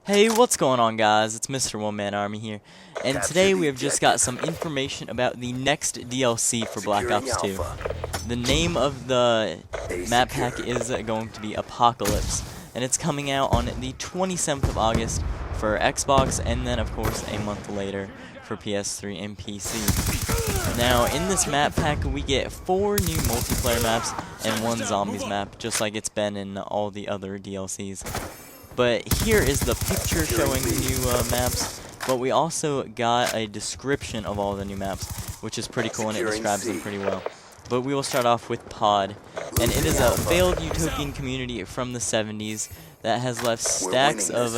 Hey, what's going on, guys? It's Mr. One Man Army here, and today we have just got some information about the next DLC for Black Ops 2. The name of the map pack is going to be Apocalypse, and it's coming out on the 27th of August for Xbox, and then, of course, a month later for PS3 and PC. Now, in this map pack, we get 4 new multiplayer maps and 1 zombies map, just like it's been in all the other DLCs. But here is the picture showing the new maps, but we also got a description of all the new maps, which is pretty cool and it describes them pretty well. But we will start off with Pod, and it is a failed utopian community from the 70s that has left stacks of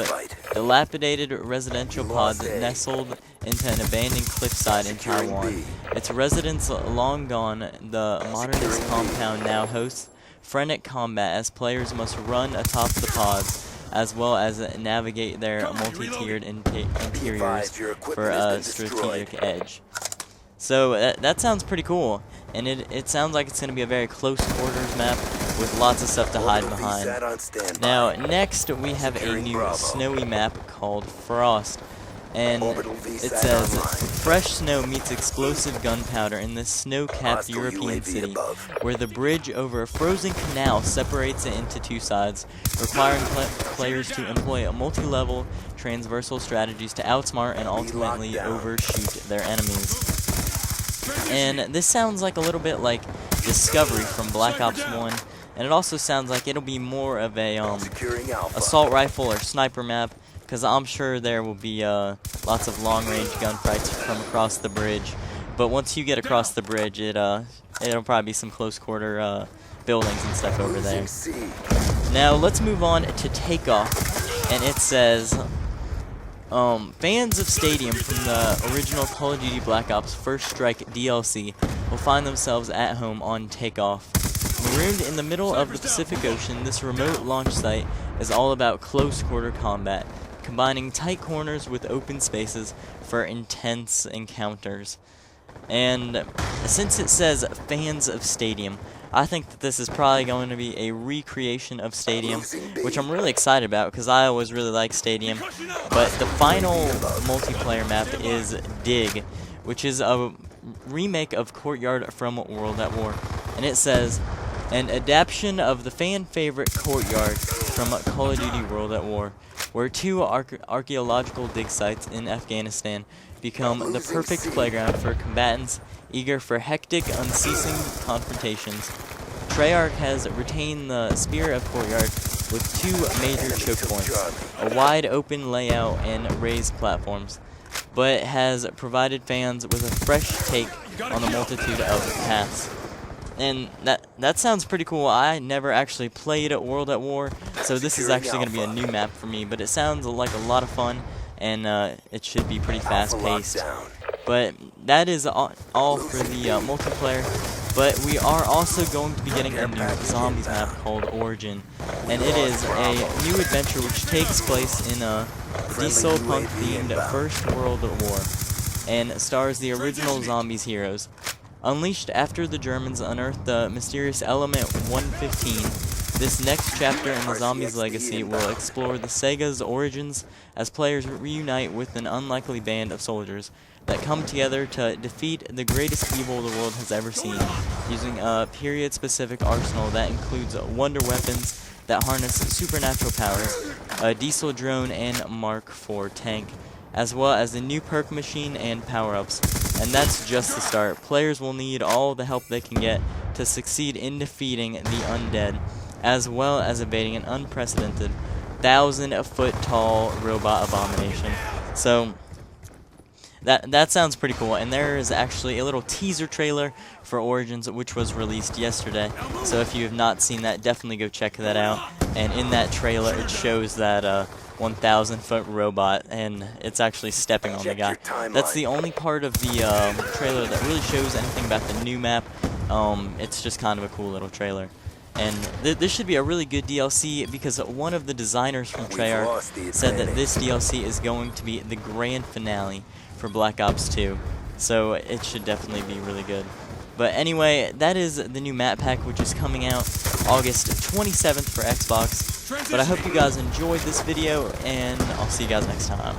dilapidated residential pods nestled into an abandoned cliffside in Taiwan. Its residents long gone, the modernist compound now hosts frenetic combat as players must run atop the pods, as well as navigate their multi-tiered interiors for a strategic edge. So that sounds pretty cool, and it sounds like it's going to be a very close quarters map with lots of stuff to hide behind. Now, next we have a new snowy map called Frost, and it says, fresh snow meets explosive gunpowder in this snow-capped European city, where the bridge over a frozen canal separates it into 2 sides, requiring players to employ multi-level transversal strategies to outsmart and ultimately overshoot their enemies. And this sounds like a little bit like Discovery from Black Ops 1, and it also sounds like it'll be more of a assault rifle or sniper map, because I'm sure there will be lots of long-range gunfights from across the bridge. But once you get across the bridge, it'll probably be some close-quarter buildings and stuff over there. Now, let's move on to Takeoff, and it says, fans of Stadium from the original Call of Duty Black Ops First Strike DLC will find themselves at home on Takeoff. Marooned in the middle of the Pacific Ocean, this remote launch site is all about close-quarter combat, combining tight corners with open spaces for intense encounters. And since it says fans of Stadium, I think that this is probably going to be a recreation of Stadium, which I'm really excited about because I always really like Stadium. But the final multiplayer map is Dig, which is a remake of Courtyard from World at War. And it says, an adaptation of the fan-favorite Courtyard from Call of Duty World at War, where 2 archaeological dig sites in Afghanistan become the perfect playground for combatants eager for hectic, unceasing confrontations. Treyarch has retained the spirit of Courtyard with 2 major choke points, a wide-open layout and raised platforms, but has provided fans with a fresh take on the multitude of paths. And that sounds pretty cool. I never actually played World at War, so this is actually going to be a new map for me, but it sounds like a lot of fun, and it should be pretty fast-paced. But that is all for the multiplayer, but we are also going to be getting a new zombies map called Origin, and it is a new adventure which takes place in a diesel punk-themed First World War, and stars the original zombies heroes. Unleashed after the Germans unearthed the mysterious element 115, this next chapter in the zombies' legacy will explore the Sega's origins as players reunite with an unlikely band of soldiers that come together to defeat the greatest evil the world has ever seen, using a period-specific arsenal that includes wonder weapons that harness supernatural powers, a diesel drone and Mark IV tank, as well as a new perk machine and power-ups. And that's just the start. Players will need all the help they can get to succeed in defeating the undead, as well as evading an unprecedented 1,000-foot-tall robot abomination. So that sounds pretty cool, and there is actually a little teaser trailer for Origins which was released yesterday. So if you have not seen that, definitely go check that out. And in that trailer, it shows that 1,000-foot robot, and it's actually stepping on the guy. That's the only part of the trailer that really shows anything about the new map. It's just kind of a cool little trailer. And this should be a really good DLC because one of the designers from Treyarch said that this DLC is going to be the grand finale for Black Ops 2. So it should definitely be really good. But anyway, that is the new map pack, which is coming out August 27th for Xbox. But I hope you guys enjoyed this video, and I'll see you guys next time.